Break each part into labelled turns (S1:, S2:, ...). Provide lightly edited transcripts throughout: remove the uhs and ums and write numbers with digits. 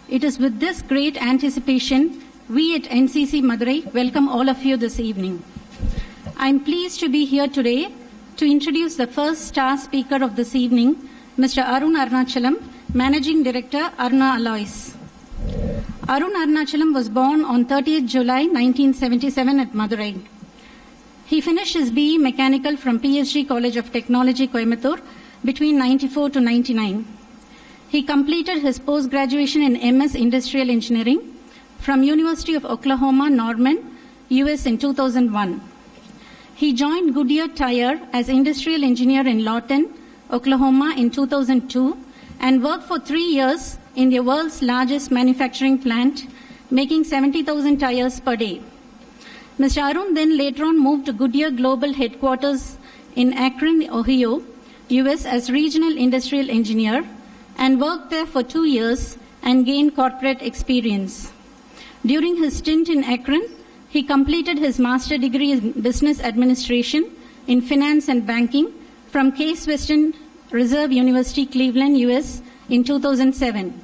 S1: It is with this great anticipation, we at NCC Madurai welcome all of you this evening. I am pleased to be here today to introduce the first star speaker of this evening, Mr. Arun Arunachalam, Managing Director, Aruna Alloys. Arun Arunachalam was born on 30th July 1977 at Madurai. He finished his BE Mechanical from PSG College of Technology, Coimbatore, between 94 to 99. He completed his post-graduation in MS Industrial Engineering from University of Oklahoma, Norman, US in 2001. He joined Goodyear Tire as industrial engineer in Lawton, Oklahoma in 2002 and worked for 3 years in the world's largest manufacturing plant, making 70,000 tires per day. Mr. Arun then later on moved to Goodyear Global Headquarters in Akron, Ohio, US as regional industrial engineer and worked there for 2 years and gained corporate experience. During his stint in Akron, he completed his master's degree in business administration in finance and banking from Case Western Reserve University, Cleveland, US in 2007.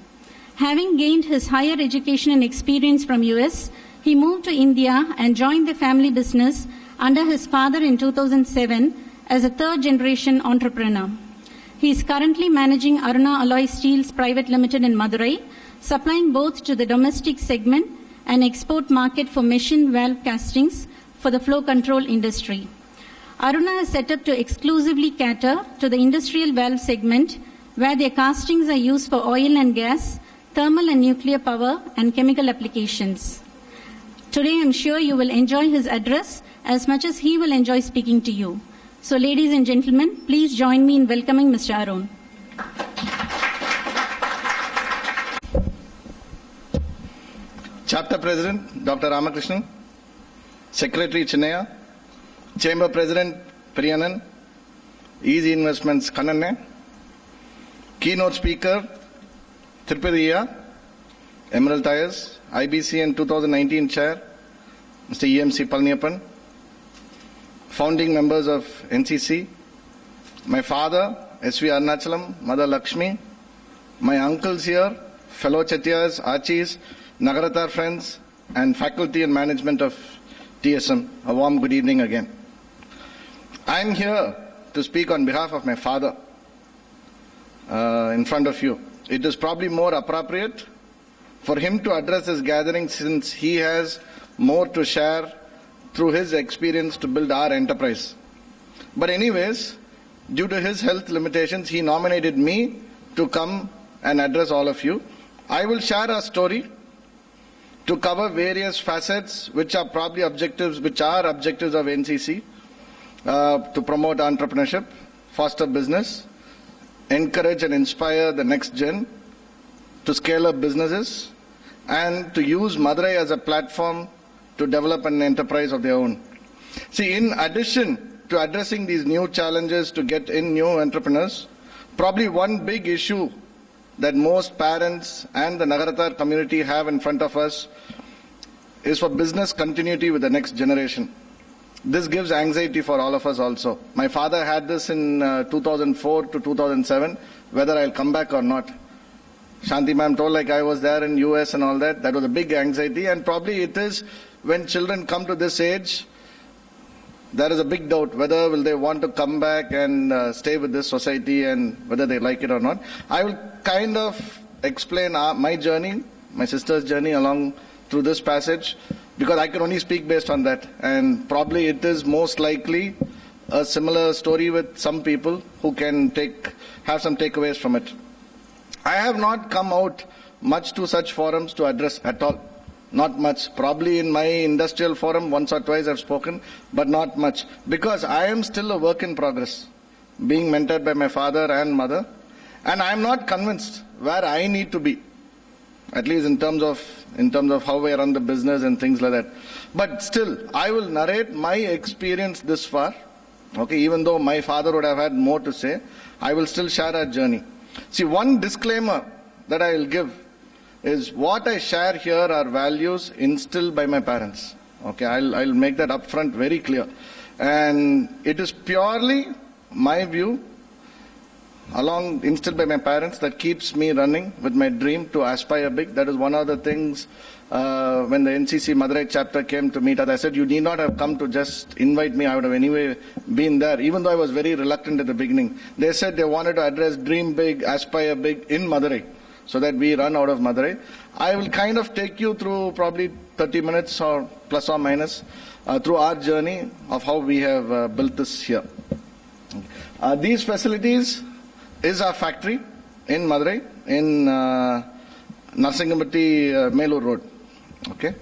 S1: Having gained his higher education and experience from US, he moved to India and joined the family business under his father in 2007 as a third-generation entrepreneur. He is currently managing Aruna Alloy Steels Private Limited in Madurai, supplying both to the domestic segment and export market for machine valve castings for the flow control industry. Aruna is set up to exclusively cater to the industrial valve segment, where their castings are used for oil and gas, thermal and nuclear power, and chemical applications. Today, I am sure you will enjoy his address as much as he will enjoy speaking to you. So, ladies and gentlemen, please join me in welcoming Mr. Arun.
S2: Chapter President, Dr. Ramakrishnan, Secretary Chinnaya, Chamber President Priyanan, Easy Investments Kannanne, Keynote Speaker Thiruparankundram, Emerald Tires, IBCN 2019 Chair, Mr. EMC Palniappan, founding members of NCC, my father, S.V. Arunachalam, Mother Lakshmi, my uncles here, fellow Chettiars, Achis, Nagarathar friends, and faculty and management of TSM. A warm good evening again. I am here to speak on behalf of my father in front of you. It is probably more appropriate for him to address this gathering since he has more to share through his experience to build our enterprise. But anyways, due to his health limitations, he nominated me to come and address all of you. I will share our story to cover various facets which are probably objectives, which are objectives of NCC, to promote entrepreneurship, foster business, encourage and inspire the next gen, to scale up businesses, and to use Madurai as a platform to develop an enterprise of their own. See, in addition to addressing these new challenges to get in new entrepreneurs, probably one big issue that most parents and the Nagarathar community have in front of us is for business continuity with the next generation. This gives anxiety for all of us also. My father had this in 2004 to 2007, whether I'll come back or not. Shanti ma'am told like I was there in US and all that. That was a big anxiety, and probably it is when children come to this age, there is a big doubt whether will they want to come back and stay with this society and whether they like it or not. I will kind of explain my journey, my sister's journey along through this passage, because I can only speak based on that, and probably it is most likely a similar story with some people who can have some takeaways from it. I have not come out much to such forums to address at all. Not much. Probably in my industrial forum once or twice I've spoken, but not much. Because I am still a work in progress, being mentored by my father and mother, and I am not convinced where I need to be, at least in terms of how I run the business and things like that. But still, I will narrate my experience this far. Okay, even though my father would have had more to say, I will still share our journey. See, one disclaimer that I will give is what I share here are values instilled by my parents. Okay, I'll make that upfront very clear. And it is purely my view instilled by my parents, that keeps me running with my dream to aspire big. That is one of the things when the NCC Madurai chapter came to meet us. I said, you need not have come to just invite me. I would have anyway been there, even though I was very reluctant at the beginning. They said they wanted to address dream big, aspire big in Madurai, so that we run out of Madurai. I will kind of take you through probably 30 minutes or plus or minus through our journey of how we have built this here. These facilities is our factory in Madurai, in Narsingamatti Melur Road. Okay.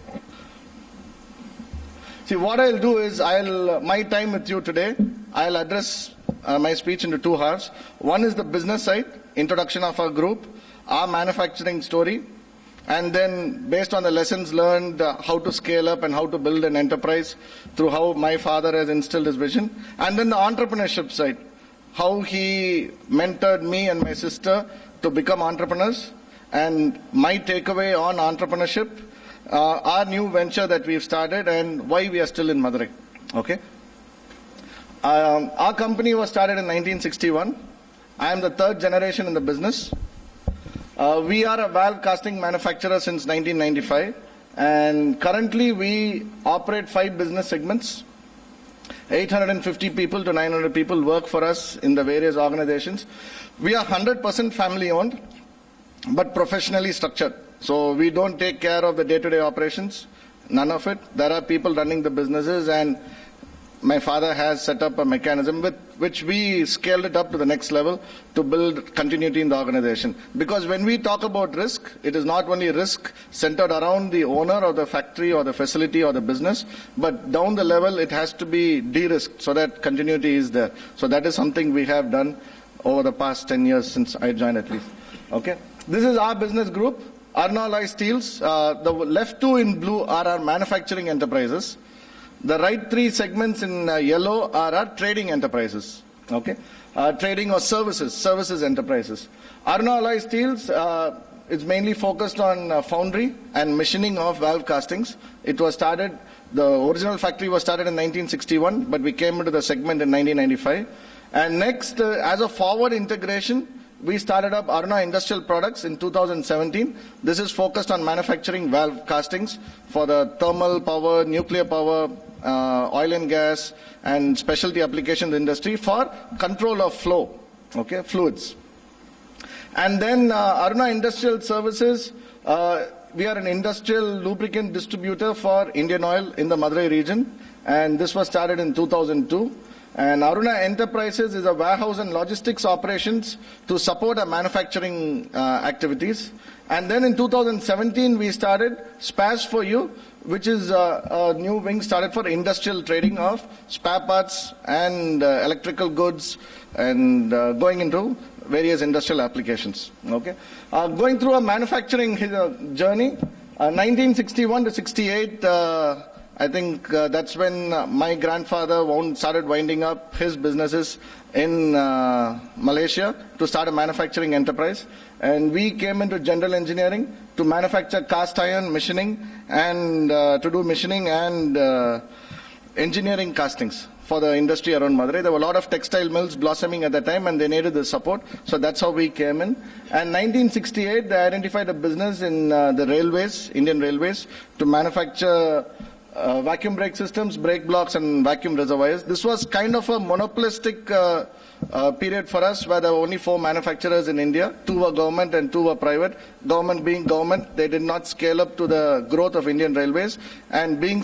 S2: See, what I'll do is my time with you today, I'll address my speech into 2 hours. One is the business side, introduction of our group, our manufacturing story, and then based on the lessons learned, how to scale up and how to build an enterprise through how my father has instilled his vision, and then the entrepreneurship side, how he mentored me and my sister to become entrepreneurs, and my takeaway on entrepreneurship, our new venture that we've started, and why we are still in Madurai. Okay. Our company was started in 1961. I am the 3rd generation in the business. We are a valve casting manufacturer since 1995, and currently we operate 5 business segments. 850 people to 900 people work for us in the various organizations. We are 100% family owned, but professionally structured. So we don't take care of the day-to-day operations, none of it. There are people running the businesses, and my father has set up a mechanism with which we scaled it up to the next level to build continuity in the organization. Because when we talk about risk, it is not only risk centered around the owner of the factory or the facility or the business, but down the level it has to be de-risked so that continuity is there. So that is something we have done over the past 10 years since I joined at least. Okay. This is our business group, Aruna Steels. The left 2 in blue are our manufacturing enterprises. The right 3 segments in yellow are our trading enterprises. Okay, trading or services enterprises. Aruna Steels is mainly focused on foundry and machining of valve castings. It was started. The original factory was started in 1961, but we came into the segment in 1995. And next, as a forward integration, we started up Aruna Industrial Products in 2017. This is focused on manufacturing valve castings for the thermal power, nuclear power, oil and gas, and specialty applications industry for control of flow, okay, fluids. And then Aruna Industrial Services, we are an industrial lubricant distributor for Indian Oil in the Madurai region, and this was started in 2002. And Aruna Enterprises is a warehouse and logistics operations to support our manufacturing activities. And then in 2017, we started Spares for You, which is a new wing started for industrial trading of spare parts and electrical goods, and going into various industrial applications. Okay, going through a manufacturing journey, 1961 to 68. I think that's when my grandfather started winding up his businesses in Malaysia to start a manufacturing enterprise. And we came into general engineering to manufacture cast iron machining and to do machining and engineering castings for the industry around Madurai. There were a lot of textile mills blossoming at that time, and they needed the support. So that's how we came in. And 1968, they identified a business in the railways, Indian Railways, to manufacture vacuum brake systems, brake blocks, and vacuum reservoirs. This was kind of a monopolistic period for us, where there were only 4 manufacturers in India. 2 were government and 2 were private. Government being government, they did not scale up to the growth of Indian Railways. And being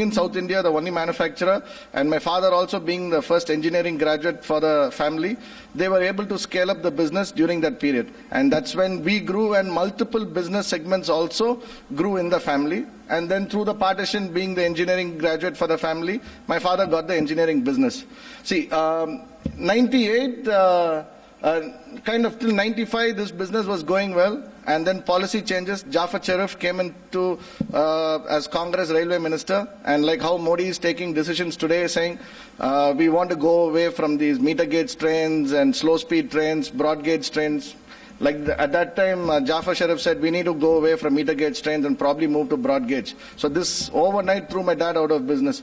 S2: in South India, the only manufacturer, and my father also being the first engineering graduate for the family, they were able to scale up the business during that period. And that's when we grew, and multiple business segments also grew in the family. And then through the partition, being the engineering graduate for the family, my father got the engineering business. See, 98, kind of till 95, this business was going well. And then policy changes. Jafar Sharif came into as Congress Railway Minister. And like how Modi is taking decisions today, saying we want to go away from these meter gauge trains and slow speed trains, broad gauge trains. At that time, Jafar Sharif said we need to go away from meter gauge trains and probably move to broad gauge. So this overnight threw my dad out of business.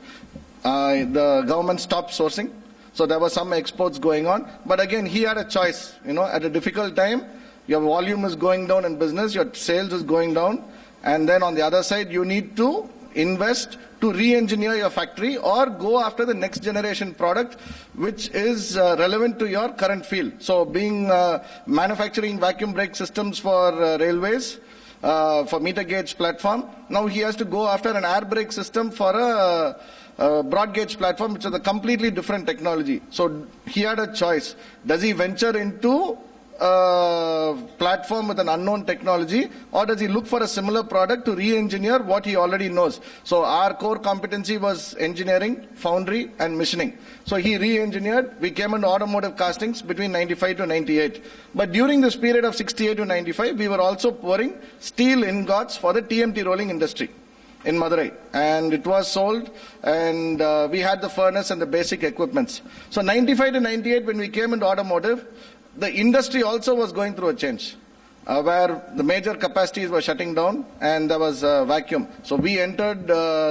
S2: The government stopped sourcing. So there were some exports going on. But again, he had a choice. At a difficult time, your volume is going down in business, your sales is going down. And then on the other side, you need to invest to re-engineer your factory or go after the next generation product which is relevant to your current field. So being manufacturing vacuum brake systems for railways, for meter gauge platform, now he has to go after an air brake system for a broad gauge platform, which is a completely different technology. So he had a choice. Does he venture into platform with an unknown technology, or does he look for a similar product to re-engineer what he already knows? So our core competency was engineering, foundry and machining. So he re-engineered. We came into automotive castings between 95 to 98. But during this period of 68 to 95, we were also pouring steel ingots for the TMT rolling industry in Madurai, and it was sold, and we had the furnace and the basic equipments. So 95 to 98, when we came into automotive, the industry also was going through a change, where the major capacities were shutting down and there was vacuum. So we entered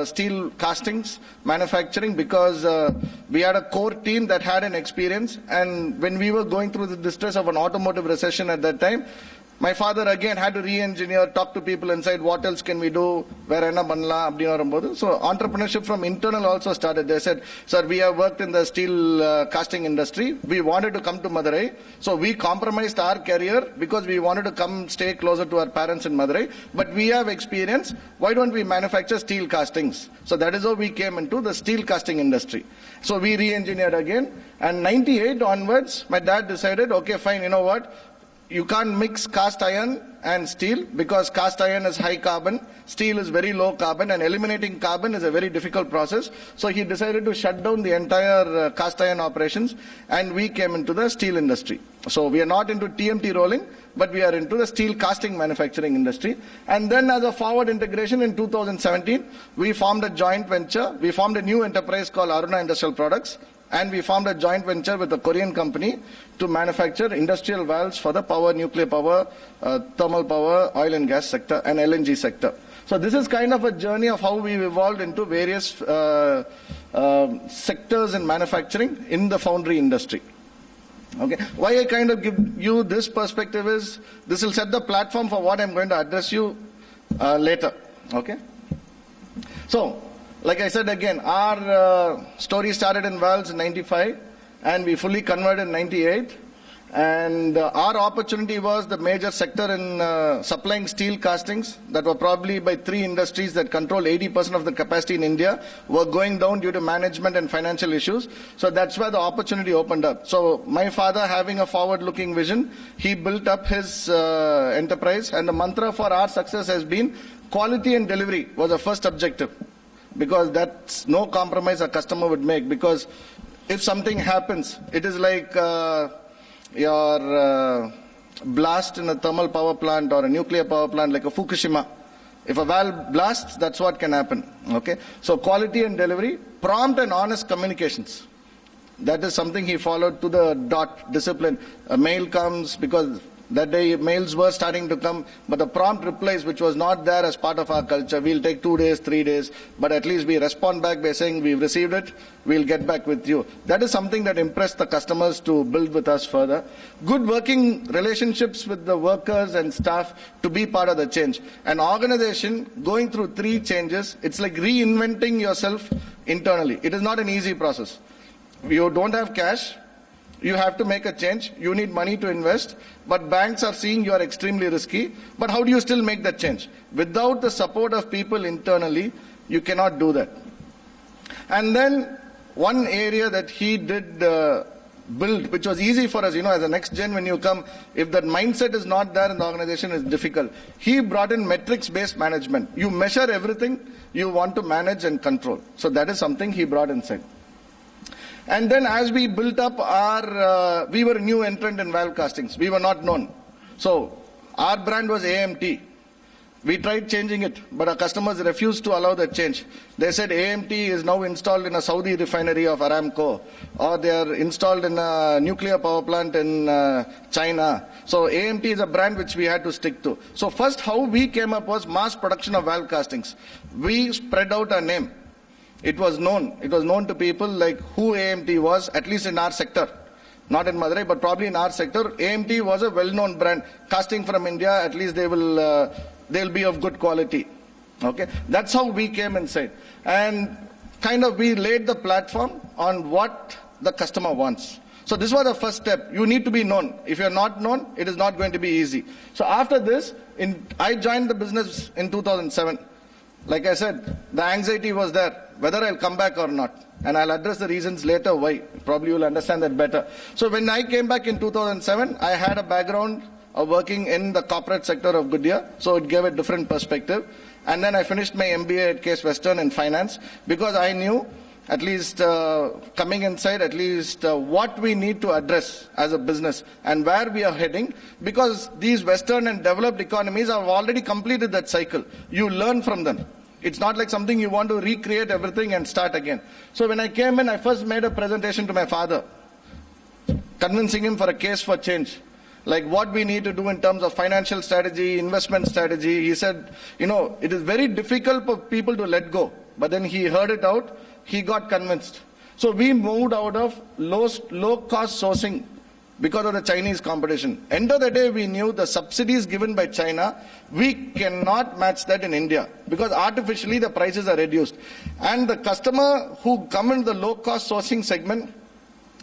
S2: steel castings manufacturing because we had a core team that had an experience, and when we were going through the distress of an automotive recession at that time, my father again had to re-engineer, talk to people inside, what else can we do, where enna banla, apdi varumbodhu. So entrepreneurship from internal also started. They said, sir, we have worked in the steel casting industry. We wanted to come to Madurai. So we compromised our career because we wanted to come stay closer to our parents in Madurai. But we have experience. Why don't we manufacture steel castings? So that is how we came into the steel casting industry. So we re-engineered again. And 98 onwards, my dad decided, okay, fine, you know what? You can't mix cast iron and steel because cast iron is high carbon, steel is very low carbon, and eliminating carbon is a very difficult process. So he decided to shut down the entire cast iron operations, and we came into the steel industry. So we are not into TMT rolling, but we are into the steel casting manufacturing industry. And then as a forward integration in 2017, we formed a joint venture. We formed a new enterprise called Aruna Industrial Products. And we formed a joint venture with a Korean company to manufacture industrial valves for the power, nuclear power, thermal power, oil and gas sector, and LNG sector. So this is kind of a journey of how we've evolved into various sectors in manufacturing in the foundry industry. Okay. Why I kind of give you this perspective is this will set the platform for what I'm going to address you later. Okay. So, like I said again, our story started in valves in 95 and we fully converted in 98. And our opportunity was the major sector in supplying steel castings that were probably by three industries that control 80% of the capacity in India were going down due to management and financial issues. So that's where the opportunity opened up. So my father, having a forward-looking vision, he built up his enterprise, and the mantra for our success has been quality and delivery was the first objective. Because that's no compromise a customer would make. Because if something happens, it is like your blast in a thermal power plant or a nuclear power plant, like a Fukushima. If a valve blasts, that's what can happen. Okay. So quality and delivery, prompt and honest communications. That is something he followed to the dot. Discipline. A mail comes because that day mails were starting to come, but the prompt replies, which was not there as part of our culture, we'll take 2 days, 3 days, but at least we respond back by saying we've received it, we'll get back with you. That is something that impressed the customers to build with us further. Good working relationships with the workers and staff to be part of the change. An organization going through 3 changes, it's like reinventing yourself internally. It is not an easy process. You don't have cash. You have to make a change. You need money to invest. But banks are seeing you are extremely risky. But how do you still make that change? Without the support of people internally, you cannot do that. And then one area that he did build, which was easy for us, as a next gen, when you come, if that mindset is not there in the organization, it's difficult. He brought in metrics-based management. You measure everything you want to manage and control. So that is something he brought inside. And then as we built up our, we were a new entrant in valve castings. We were not known. So our brand was AMT. We tried changing it, but our customers refused to allow that change. They said AMT is now installed in a Saudi refinery of Aramco, or they are installed in a nuclear power plant in China. So AMT is a brand which we had to stick to. So first how we came up was mass production of valve castings. We spread out our name. It was known to people like who AMT was, at least in our sector. Not in Madurai, but probably in our sector. AMT was a well-known brand. Casting from India, at least they'll be of good quality. Okay, that's how we came inside. And kind of we laid the platform on what the customer wants. So this was the first step. You need to be known. If you're not known, it is not going to be easy. So after this, I joined the business in 2007. Like I said, the anxiety was there, whether I'll come back or not. And I'll address the reasons later why. Probably you'll understand that better. So when I came back in 2007, I had a background of working in the corporate sector of Goodyear. So it gave a different perspective. And then I finished my MBA at Case Western in finance because I knew, at least coming inside, at least what we need to address as a business and where we are heading, because these Western and developed economies have already completed that cycle. You learn from them. It's not like something you want to recreate everything and start again. So when I came in, I first made a presentation to my father, convincing him for a case for change. Like what we need to do in terms of financial strategy, investment strategy. He said, it is very difficult for people to let go. But then he heard it out. He got convinced. So we moved out of low-cost sourcing because of the Chinese competition. End of the day, we knew the subsidies given by China, we cannot match that in India because artificially the prices are reduced. And the customer who come in the low-cost sourcing segment,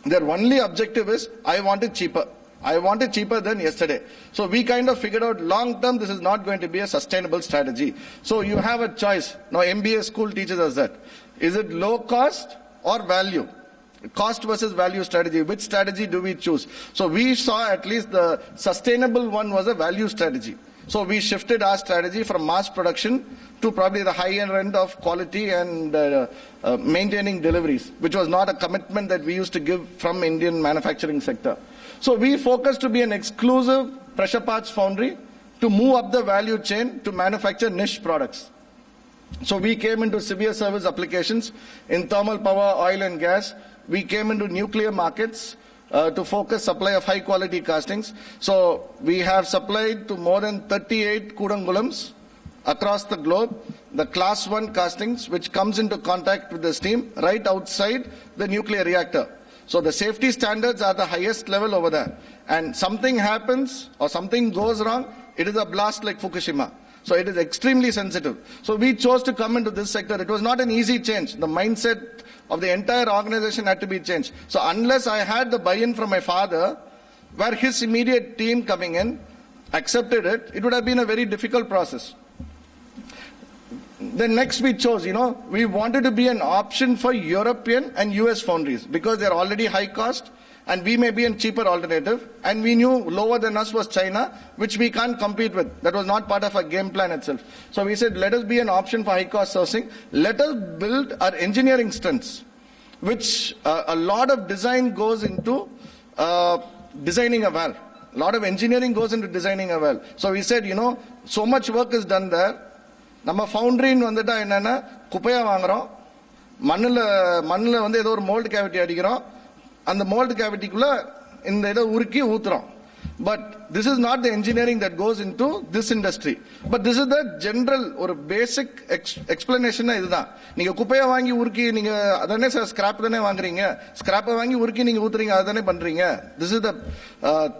S2: their only objective is, I want it cheaper. I want it cheaper than yesterday. So we kind of figured out long term this is not going to be a sustainable strategy. So you have a choice. Now MBA school teaches us that. Is it low cost or value? Cost versus value strategy. Which strategy do we choose? So we saw at least the sustainable one was a value strategy. So we shifted our strategy from mass production to probably the higher end of quality and maintaining deliveries, which was not a commitment that we used to give from Indian manufacturing sector. So we focused to be an exclusive pressure parts foundry to move up the value chain to manufacture niche products. So we came into severe service applications in thermal power, oil and gas. We came into nuclear markets to focus supply of high quality castings. So we have supplied to more than 38 Kudangulams across the globe, the class 1 castings which comes into contact with the steam right outside the nuclear reactor. So the safety standards are the highest level over there. And something happens or something goes wrong, it is a blast like Fukushima. So it is extremely sensitive. So we chose to come into this sector. It was not an easy change. The mindset of the entire organization had to be changed. So unless I had the buy-in from my father, where his immediate team coming in accepted it, it would have been a very difficult process. Then next we chose, we wanted to be an option for European and US foundries because they're already high cost and we may be a cheaper alternative. And we knew lower than us was China, which we can't compete with. That was not part of our game plan itself. So we said, let us be an option for high cost sourcing. Let us build our engineering strengths, which a lot of design goes into designing a valve. A lot of engineering goes into designing a valve. So we said, so much work is done there. நம்ம ஃபவுண்டரின்னு வந்துட்டா என்னன்னா குப்பையா வாங்குறோம், மண்ணில் வந்து ஏதோ ஒரு mould cavity அடிக்கிறோம், அந்த மோல்டு கேவிட்டிக்குள்ள இந்த இதை உருக்கி ஊத்துறோம். But this is not the engineering that goes into this industry. But this is the general or basic explanation. இதுதான். நீங்க குப்பையை வாங்கி உருக்கி நீங்க அதனே ஸ்கிராப் தானே வாங்குறீங்க, ஸ்கிராப்பை வாங்கி உருக்கி நீங்க ஊத்துறீங்க, அதனே பண்றீங்க. This is the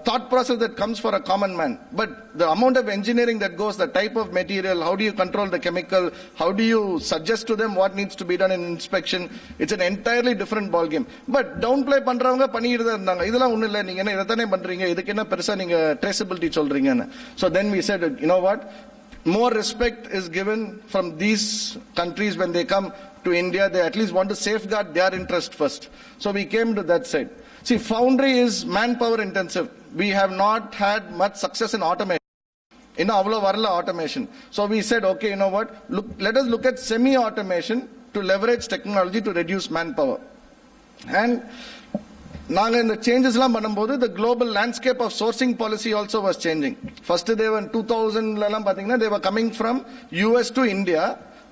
S2: thought process that comes for a common man. But the amount of engineering that goes, the type of material, how do you control the chemical, how do you suggest to them what needs to be done in inspection, it's an entirely different ball game. But downplay பண்றவங்க பண்ணிட்டு தான் இருந்தாங்க. இதெல்லாம் ஒண்ணு இல்ல, நீங்க என்ன இதத்தானே பண்றீங்க, இதுக்கு என்ன பெருசா நீங்க traceability சொல்றீங்கன்னு. So then we said, what? More respect is given from these countries when they come to India. They at least want to safeguard their interest first. So we came to that side. See, foundry is manpower intensive. We have not had much success in automation. Avlo varla automation. So we said, okay, what? Let us look at semi-automation to leverage technology to reduce manpower. And நாங்க இந்த changes எல்லாம் பண்ணும்போது the global landscape of sourcing policy also was changing. First they were in 2000 எல்லாம் பாத்தீங்கன்னா they were coming from US to India.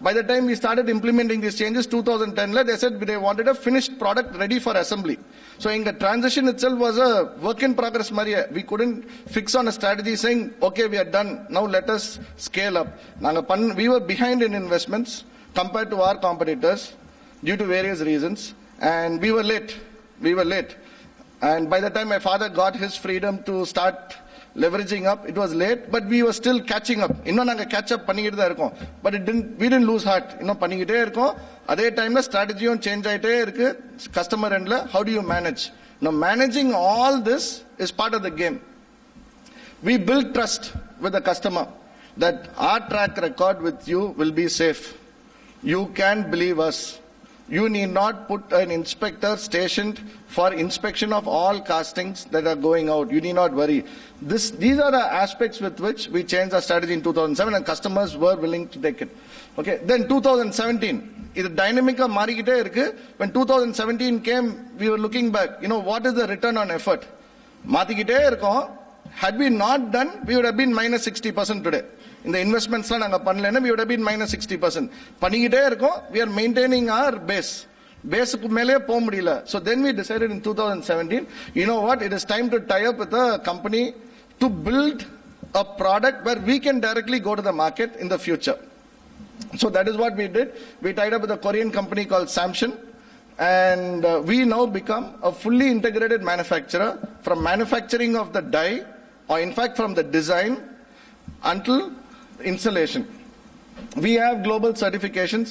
S2: By the time we started implementing these changes 2010 they said they wanted a finished product ready for assembly. So in the transition itself was a work in progress mariya. We couldn't fix on a strategy saying okay we are done, now let us scale up. We were behind in investments compared to our competitors. due to various reasons, and we were late. And by the time my father got his freedom to start leveraging up, it was late, but we were still catching up. Innum naanga catch up பண்ணிக்கிட்டு தான் இருக்கோம். But we didn't lose heart. இன்னும் பண்ணிக்கிட்டே இருக்கோம். அதே டைம்ல ஸ்ட்ராட்டஜியும் change ஆயிட்டே இருக்கு. கஸ்டமர் எண்ட்ல how do you manage? Now managing all this is part of the game. We build trust with the customer that our track record with you will be safe. You can believe us. You need not put an inspector stationed for inspection of all castings that are going out. You need not worry. These are the aspects with which we changed our strategy in 2007, and customers were willing to take it. Okay. Then 2017, இது dynamic-ஆ மாறிக்கிட்டே இருக்கு. When 2017 came, we were looking back. What is the return on effort? மாத்திக்கிட்டே இருக்கோம். Had we not done, we would have been minus 60% today. In the investments, we would have been minus 60%. We are maintaining our base. So then we decided in 2017, you know what, it is time to tie up with a company to build a product where we can directly go to the market in the future. So that is what we did. We tied up with a Korean company called Samsung, and we now become a fully integrated manufacturer, from manufacturing of the die, or in fact from the design until installation. We have global certifications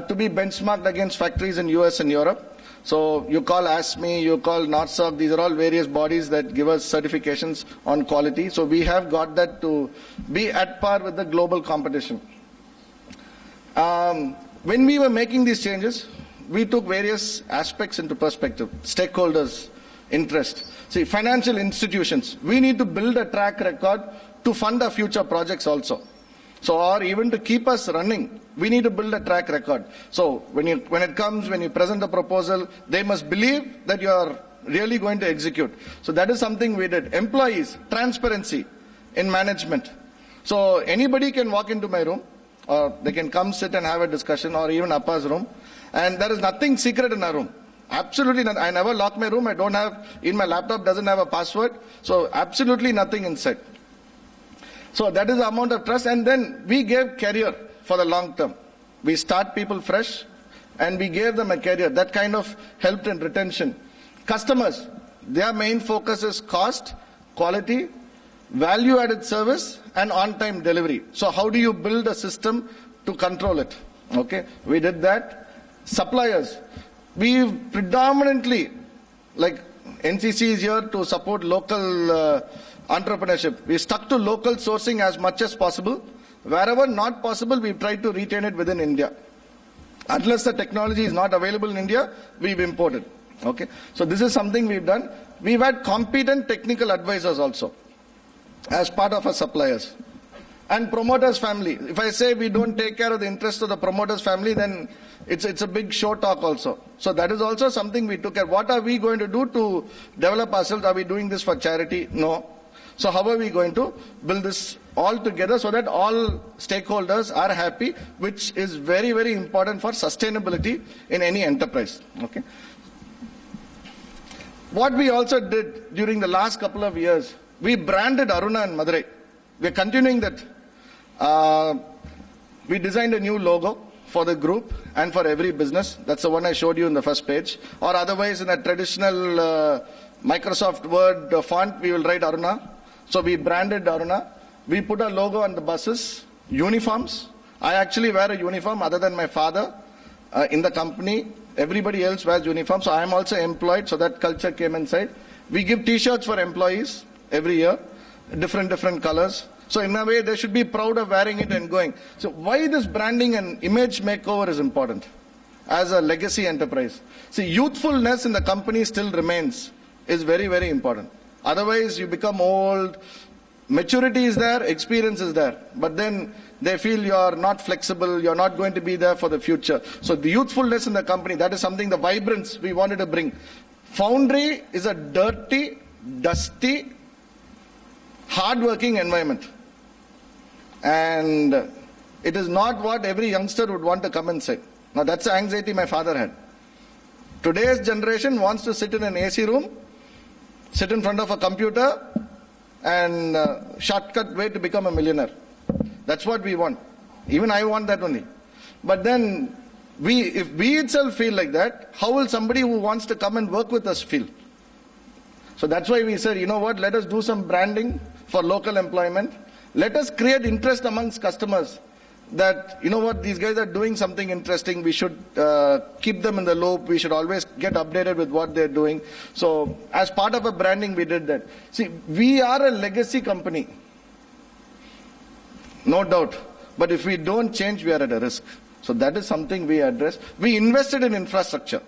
S2: to be benchmarked against factories in US and Europe. So you call ASME, you call NORSOC, these are all various bodies that give us certifications on quality. So we have got that to be at par with the global competition. When we were making these changes, we took various aspects into perspective. Stakeholders' interest. See, financial institutions, we need to build a track record to fund our future projects also. So, or even to keep us running, we need to build a track record. So, when you present a proposal, they must believe that you are really going to execute. So that is something we did. Employees, transparency in management. So anybody can walk into my room, or they can come sit and have a discussion, or even Appa's room, and there is nothing secret in our room. Absolutely not. I never lock my room. I don't have, in my laptop doesn't have a password. So absolutely nothing inside. So that is the amount of trust. And then we gave career for the long term. We start people fresh and we gave them a career. That kind of helped in retention. Customers, their main focus is cost, quality, value added service, and on-time delivery. So how do you build a system to control it? Okay, we did that. Suppliers, we predominantly, like NCC is here to support local entrepreneurship. We stuck to local sourcing as much as possible. Wherever not possible, we tried to retain it within India. Unless the technology is not available in India, we've imported. Okay, so this is something we've done. We've had competent technical advisors also as part of our suppliers. And promoters' family. If I say we don't take care of the interest of the promoters' family, then it's a big show talk also. So that is also something we took care. What are we going to do to develop ourselves? Are we doing this for charity? No. So how are we going to build this all together so that all stakeholders are happy, which is very, very important for sustainability in any enterprise. Okay. What we also did during the last couple of years, we branded Aruna in Madurai. We're continuing that. We designed a new logo for the group and for every business. That's the one I showed you in the first page. Or otherwise, in a traditional Microsoft Word font, we will write Aruna. So we branded Aruna. We put a logo on the buses, uniforms. I actually wear a uniform other than my father in the company. Everybody else wears uniform. So I am also employed. So that culture came inside. We give T-shirts for employees every year, different colors. So in a way, they should be proud of wearing it and going. So why this branding and image makeover is important as a legacy enterprise? See, youthfulness in the company still remains, is very, very important. Otherwise, you become old. Maturity is there, experience is there. But then they feel you are not flexible, you are not going to be there for the future. So the youthfulness in the company, that is something, the vibrance we wanted to bring. Foundry is a dirty, dusty, hard-working environment. And it is not what every youngster would want to come inside. Now that's the anxiety my father had. Today's generation wants to sit in an AC room, sit in front of a computer, and shortcut way to become a millionaire. That's what we want. Even I want that only. But then If we itself feel like that, how will somebody who wants to come and work with us feel? So that's why we said, you know what, let us do some branding for local employment. Let us create interest amongst customers that, you know what, these guys are doing something interesting. We should keep them in the loop. We should always get updated with what they're doing. So as part of a branding, we did that. See, we are a legacy company. No doubt. But if we don't change, we are at a risk. So that is something we addressed. We invested in infrastructure.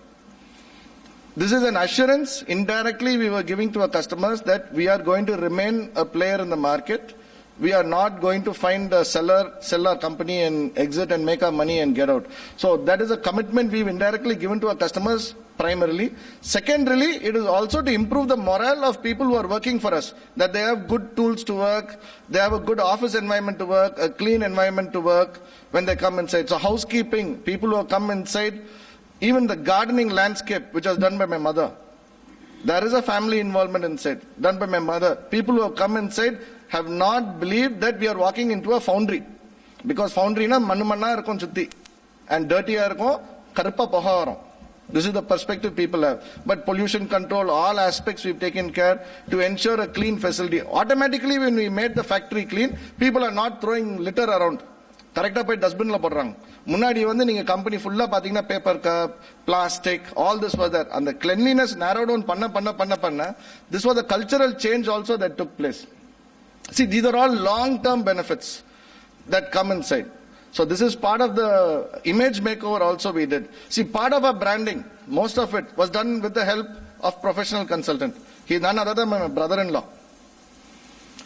S2: This is an assurance indirectly we were giving to our customers that we are going to remain a player in the market. We are not going to find a seller, sell our company and exit and make our money and get out. So that is a commitment we've indirectly given to our customers primarily. Secondarily, it is also to improve the morale of people who are working for us, that they have good tools to work, they have a good office environment to work, a clean environment to work when they come inside. So housekeeping, people who have come inside, even the gardening landscape, which was done by my mother. There is a family involvement inside, done by my mother. People who have come inside have not believed that we are walking into a foundry. Because foundry na mannu manna irukum chutti and dirty irukum karuppa poga varum. This is the perspective people have. But pollution control, all aspects we've taken care to ensure a clean facility. Automatically when we made the factory clean, people are not throwing litter around. கரெக்டா போய் டஸ்ட்பின்ல போடுறாங்க. முன்னாடி வந்து நீங்க company ஃபுல்லா பாத்தீங்கன்னா paper cup, plastic, all this was there. அந்த cleanliness narrow down பண்ண this was a cultural change also that took place. See, these are all long-term benefits that come inside. So this is part of the image makeover also we did. See, part of our branding, most of it was done with the help of professional consultant. He is none other than my brother-in-law.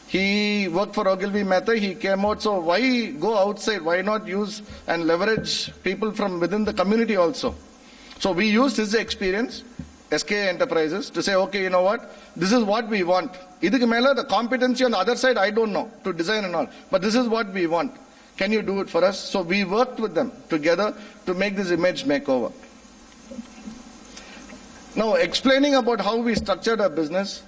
S2: He worked for Ogilvy Mehta, he came out, so why go outside? Why not use and leverage people from within the community also? So we used his experience, SK Enterprises, to say, okay, you know what, this is what we want. Idhukku mela, the competency on the other side, I don't know, to design and all, but this is what we want. Can you do it for us? So we worked with them together to make this image makeover. Now, explaining about how we structured our business,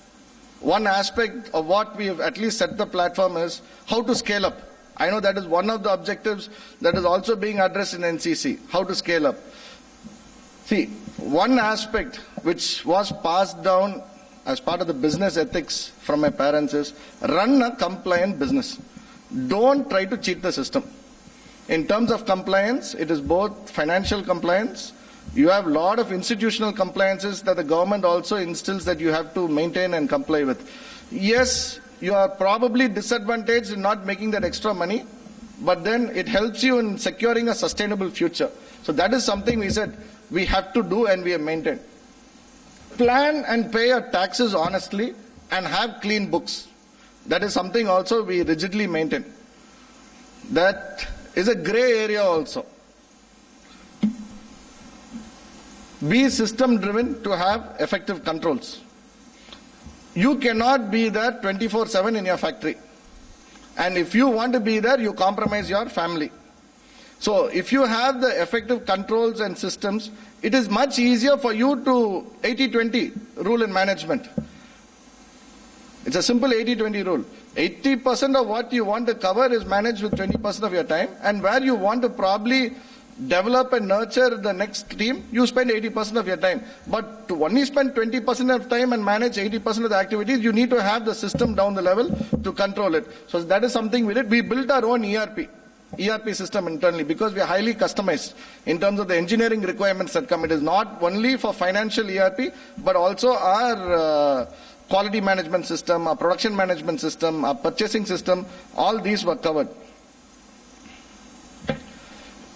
S2: one aspect of what we have at least set the platform is how to scale up. I know that is one of the objectives that is also being addressed in NCC, how to scale up. See, one aspect which was passed down as part of the business ethics from my parents is run a compliant business. Don't try to cheat the system. In terms of compliance, it is both financial compliance. You have a lot of institutional compliances that the government also instills that you have to maintain and comply with. Yes, you are probably disadvantaged in not making that extra money, but then it helps you in securing a sustainable future. So that is something we said we have to do and we have maintained. Plan and pay your taxes honestly and have clean books. That is something also we rigidly maintain. That is a gray area also. Be system driven to have effective controls. You cannot be there 24/7 in your factory. And if you want to be there, you compromise your family. So if you have the effective controls and systems, it is much easier for you to 80-20 rule in management. It's a simple 80-20 rule. 80% of what you want to cover is managed with 20% of your time, and where you want to probably develop and nurture the next team, you spend 80% of your time. But to only spend 20% of time and manage 80% of the activities, you need to have the system down the level to control it. So that is something we did. We built our own ERP system internally because we are highly customized in terms of the engineering requirements that come. It is not only for financial ERP, but also our quality management system, our production management system, our purchasing system, all these were covered.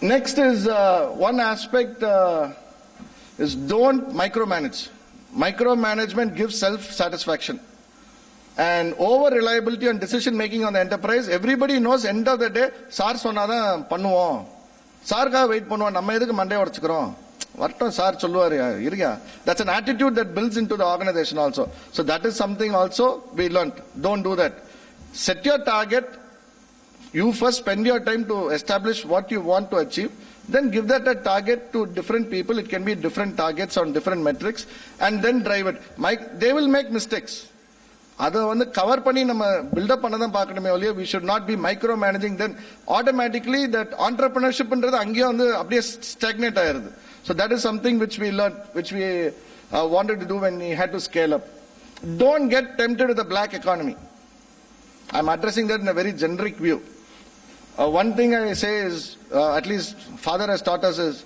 S2: Next is one aspect is don't micromanage. Micromanagement gives self-satisfaction. And over-reliability and decision-making on the enterprise, everybody knows end of the day, SAR சொன்னாதான் பண்ணுவோம். SAR-காக wait பண்ணுவோம், நம்ம எதுக்கு Monday உடைச்சுக்கிறோம். வரட்டும் SAR சொல்லுவாரு இருங்க. That's an attitude that builds into the organization also. So that is something also we learned. Don't do that. Set your target. You first spend your time to establish what you want to achieve, then give that a target to different people. It can be different targets on different metrics, and then drive it. They will make mistakes. அதை வந்து cover பண்ணி நம்ம build up பண்ண தான் பார்க்கணுமே ஒழிய we should not be micro managing, then automatically that entrepreneurshipன்றது அங்கேயே வந்து அப்படியே stagnate ஆயிருது. So that is something which we learned, which we wanted to do when we had to scale up. Don't get tempted with the black economy. I'm addressing that in a very generic view. One thing I say is, at least father has taught us, is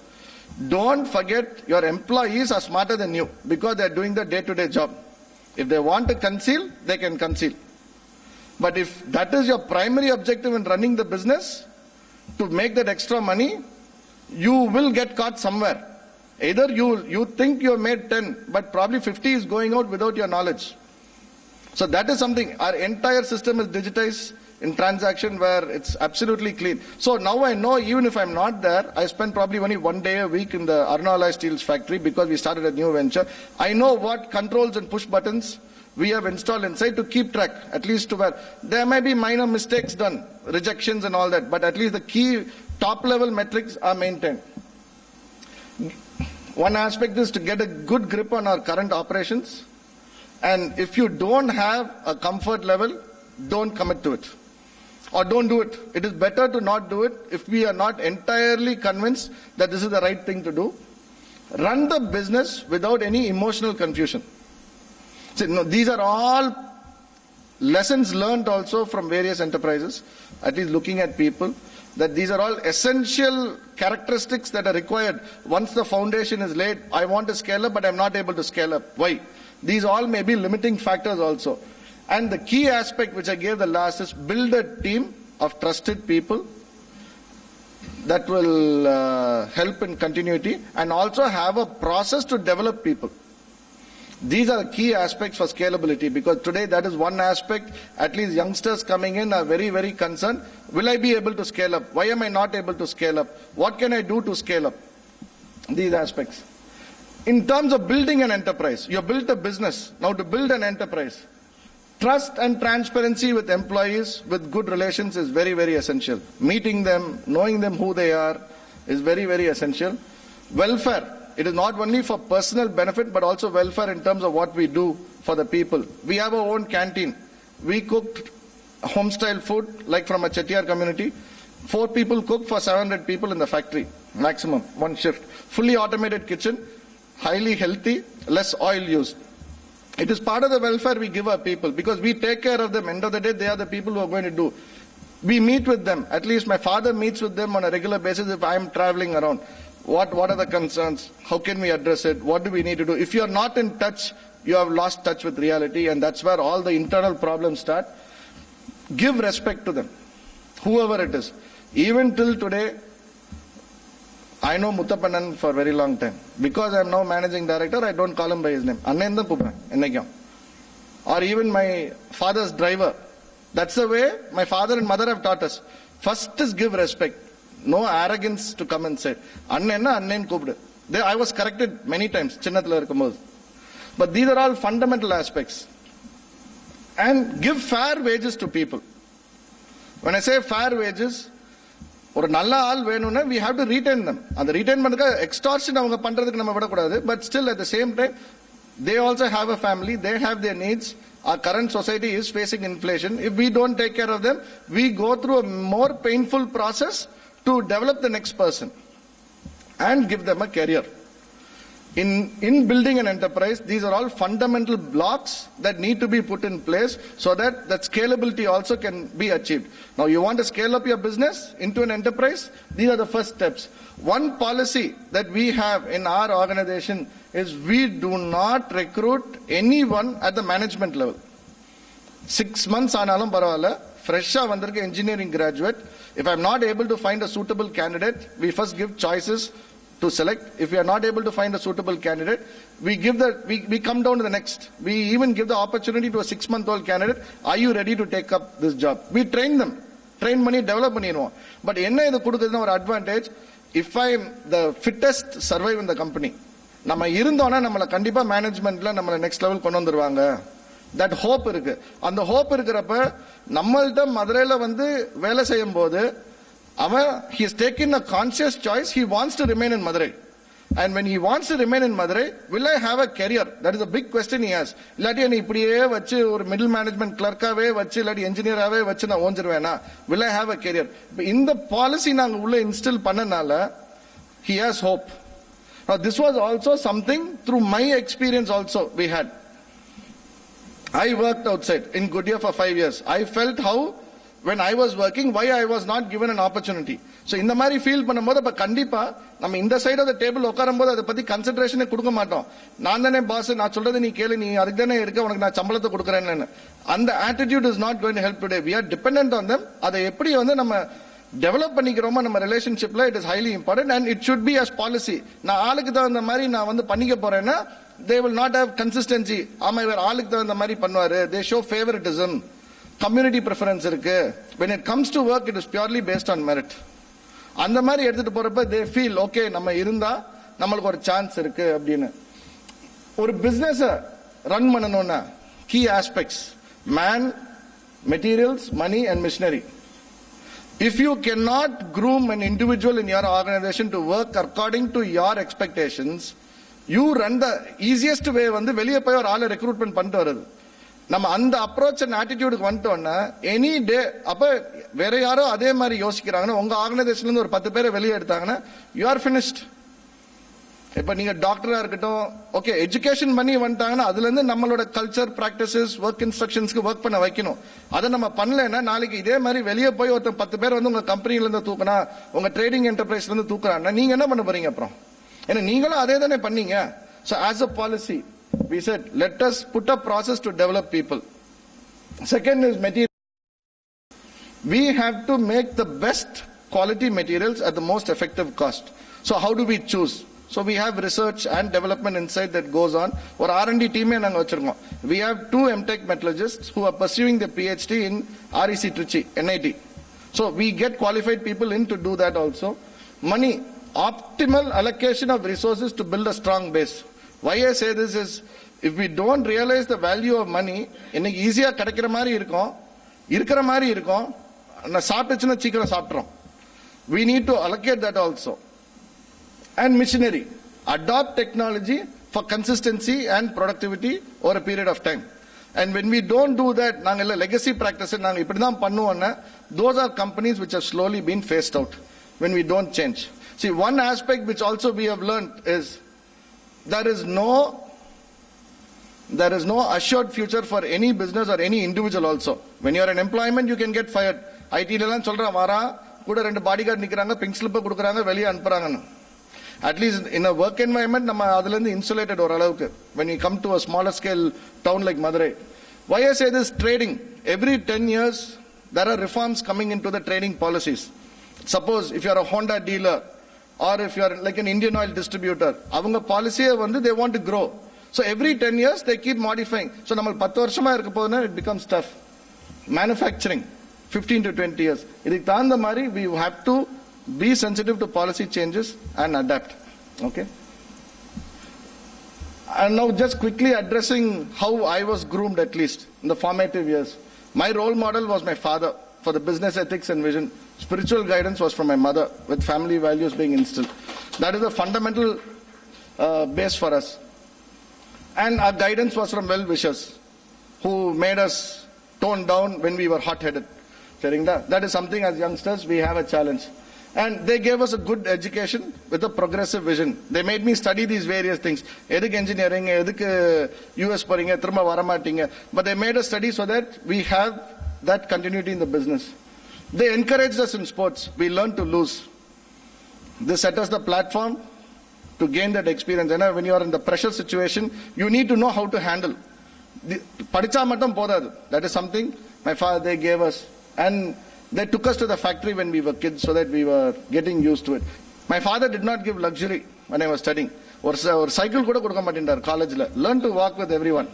S2: don't forget your employees are smarter than you because they are doing the day-to-day job. If they want to conceal, they can conceal. But if that is your primary objective in running the business, to make that extra money, you will get caught somewhere. Either you think you have made 10, but probably 50 is going out without your knowledge. So that is something. Our entire system is digitized in transaction where it's absolutely clean. So now I know even if I'm not there, I spend probably only 1 day a week in the Aruna Steel's factory because we started a new venture. I know what controls and push buttons we have installed inside to keep track, at least to where there may be minor mistakes done, rejections and all that, but at least the key top level metrics are maintained. One aspect is to get a good grip on our current operations, and if you don't have a comfort level, don't commit to it. Or don't do it. It is better to not do it if we are not entirely convinced that this is the right thing to do. Run the business without any emotional confusion. See, no, these are all lessons learned also from various enterprises, at least looking at people, that these are all essential characteristics that are required. Once the foundation is laid, I want to scale up, but I'm not able to scale up. Why? These all may be limiting factors also. And the key aspect which I gave the last is build a team of trusted people that will help in continuity, and also have a process to develop people. These are the key aspects for scalability, because today that is one aspect. At least youngsters coming in are very, very concerned. Will I be able to scale up? Why am I not able to scale up? What can I do to scale up? These aspects. In terms of building an enterprise, you have built a business. Now to build an enterprise, trust and transparency with employees with good relations is very, very essential. Meeting them, knowing them who they are is very, very essential. Welfare. It is not only for personal benefit, but also welfare in terms of what we do for the people. We have our own canteen. We cooked home-style food, like from a Chettiar community. 4 people cook for 700 people in the factory, maximum, one shift. Fully automated kitchen, highly healthy, less oil used. It is part of the welfare we give our people, because we take care of them. End of the day, they are the people who are going to do. We meet with them. At least my father meets with them on a regular basis if I am traveling around. What are the concerns? How can we address it? What do we need to do? If you are not in touch, you have lost touch with reality, and that's where all the internal problems start. Give respect to them, whoever it is. Even till today, I know Muthapannan for a very long time. Because I am now managing director, I don't call him by his name. Annendan Pupran, ennaikkum. Or even my father's driver. That's the way my father and mother have taught us. First is give respect. No arrogance to come and say, Annenna Annen Kubdu. I was corrected many times, Chinnathula irukkumbodhu. But these are all fundamental aspects. And give fair wages to people. When I say fair wages, ஒரு நல்ல ஆள் வேணும்னா we have to retain them. அந்த retain பண்றதுக்கு extortion அவங்க பண்றதுக்கு நம்ம விடக்கூடாது. But still at the same time, they also have a family, they have their needs. Our current society is facing inflation. If we don't take care of them, we go through a more painful process to develop the next person and give them a career. In building an enterprise, these are all fundamental blocks that need to be put in place so that scalability also can be achieved. Now you want to scale up your business into an enterprise, these are the first steps. One policy that we have in our organization is we do not recruit anyone at the management level. 6 months aanalum paravalla, fresh ah vandirukka engineering graduate, if I am not able to find a suitable candidate, we first give choices to select. If we are not able to find a suitable candidate, we come down to the next. We even give the opportunity to a 6-month-old candidate. Are you ready to take up this job? We train them. Train money, develop money. But enna idu kudukudna or advantage, if I am the fittest survive in the company, நம்ம இருந்தோம்னா நம்மள கண்டிப்பா மேனேஜ்மென்ட்ல நம்மள next level கொண்டு வந்துருவாங்க. That hope இருக்கு. அந்த hope இருக்கிறப்ப நம்மள்ட்ட மதுரையில வந்து வேலை செய்யும் போது அவன் he has taken a conscious choice, he wants to remain in Madurai. And when he wants to remain in Madurai, will I have a career? That is a big question he has. Illati ena ipdiye vachu or middle management clerk ave vachu illati engineer ave vachu na onjiruvena. Will I have a career? In the policy naanga ulla instill pannanaala he has hope. Now this was also something through my experience also we had. I worked outside in Goodyear for 5 years. I felt how when I was working, why I was not given an opportunity. So இந்த மாதிரி feel பண்ணும்போது அப்ப கண்டிப்பா நம்ம இந்த side of the table உட்காரும்போது அதை பத்தி கன்சிடரேஷனே கொடுக்க மாட்டோம். நான் தானே பாஸ், நான் சொல்றது நீ கேளு, நீ அதுக்கு தானே இருக்க, உனக்கு நான் சம்பளத்தை கொடுக்குறேன்னு. அந்த attitude is not going to help today. We are dependent on them. அதை எப்படி வந்து நம்ம டெவலப் பண்ணிக்கிறோமோ நம்ம ரிலேஷன்ஷிப்ல it is highly important and it should be as policy. நான் ஆளுக்கு தகுந்த மாதிரி நான் வந்து பண்ணிக்க போறேன்னா they will not have consistency. ஆமா இவர் ஆளுக்கு தகுந்த மாதிரி பண்ணுவாரு. They show favoritism. Community preference இருக்கு. When it comes to work, it is purely based on merit. அந்த மாதிரி எடுத்துட்டு போறப்ப they feel okay நம்ம இருந்தா நம்மளுக்கு ஒரு சான்ஸ் இருக்கு அப்படின்னு. ஒரு பிசினஸ் ரன் பண்ணணும்னா key aspects: man, materials, money and machinery. If you cannot groom an individual in your organization to work according to your expectations, you run the easiest way வந்து வெளியே போய் ஒரு ஆளை ரெக்ரூட்மெண்ட் பண்ணிட்டு வருது. நம்ம அந்த அப்ரோச் அண்ட் ஆட்டிடியூடுக்கு வந்துட்டோம்னா எனி டே அப்ப வேற யாரோ அதே மாதிரி யோசிக்கிறாங்கன்னா உங்க ஆர்கனைசேஷன்ல இருந்து ஒரு 10 பேரை வெளியே எடுத்தாங்கன்னா யூ ஆர் பினிஷ்ட். இப்ப நீங்க டாக்டரா இருக்கட்டும், ஓகே எஜுகேஷன் பண்ணி வந்துட்டாங்கன்னா அதுல இருந்து நம்மளோட கல்ச்சர், பிராக்டிசஸ், ஒர்க் இன்ஸ்ட்ரக்ஷன்ஸ்க்கு ஒர்க் பண்ண வைக்கணும். அதை நம்ம பண்ணலன்னா நாளைக்கு இதே மாதிரி வெளியே போய் ஒருத்தர் 10 பேர் வந்து உங்க கம்பெனில இருந்து தூக்குனா, உங்க ட்ரேடிங் என்டர்பிரைஸ்ல இருந்து தூக்குறாங்கன்னா நீங்க என்ன பண்ண போறீங்க அப்புறம்? ஏன்னா நீங்களும் அதே தானே பண்ணீங்க. So as a policy, we said, let us put a process to develop people. Second is material. We have to make the best quality materials at the most effective cost. So how do we choose? So we have research and development inside that goes on. Or R&D team naanga vechirukkom. We have 2 MTech metallurgists who are pursuing the PhD in REC Trichy, NIT. So we get qualified people in to do that also. Money, optimal allocation of resources to build a strong base. Why I say this is, if we don't realize the value of money, இன்னைக்கு ஈஸியா கிடைக்கிற மாதிரி இருக்கும், இருக்கிற மாதிரி இருக்கும், நான் சாப்பிட்டுச்சுன்னா சீக்கிரம் சாப்பிட்றோம். We need to allocate that also. And machinery, adopt technology for consistency and productivity over a period of time. And when we don't do that, நாங்க இல்ல legacy practice நாங்க இப்படி தான் பண்ணுவோம்னா, those are companies which have slowly been phased out when we don't change. See, one aspect which also we have learned is there is no assured future for any business or any individual also. When you are in employment, you can get fired. IT லாம் சொல்றான் வரா கூட 2 bodyguard நிக்கிறாங்க, pink slip கொடுக்குறாங்க, வெளியே அனுப்புறாங்கன்னு. At least in a work environment நம்ம அதுல இருந்து insulated ஒரு அளவுக்கு. When you come to a smaller scale town like Madurai. Why I say this? Trading. Every 10 years there are reforms coming into the trading policies. Suppose if you are a Honda dealer or if you are like an Indian oil distributor, avanga policy வந்து they want to grow. So every 10 years they keep modifying. So நம்ம 10 வருஷமா இருக்க போதுனா it becomes tough. Manufacturing 15 to 20 years. இதுக்கு தகுந்த மாதிரி we have to be sensitive to policy changes and adapt. Okay. And now just quickly addressing how I was groomed, at least in the formative years. My role model was my father for the business ethics and vision. Spiritual guidance was from my mother, with family values being instilled. That is a fundamental base for us. And our guidance was from well-wishers who made us tone down when we were hot-headed. That is something as youngsters we have a challenge. And they gave us a good education with a progressive vision. They made me study these various things. Eduk engineering, eduk US poringa, thirumba varamatinga. But they made us study so that we have that continuity in the business. They encouraged us in sports. We learned to lose. This set us the platform to gain that experience. And when you are in the pressure situation, you need to know how to handle. Padicha mattam podadu. That is something my father, they gave us. And they took us to the factory when we were kids so that we were getting used to it. My father did not give luxury when I was studying. Or cycle kuda kodukka maatindar college la. Learn to walk with everyone.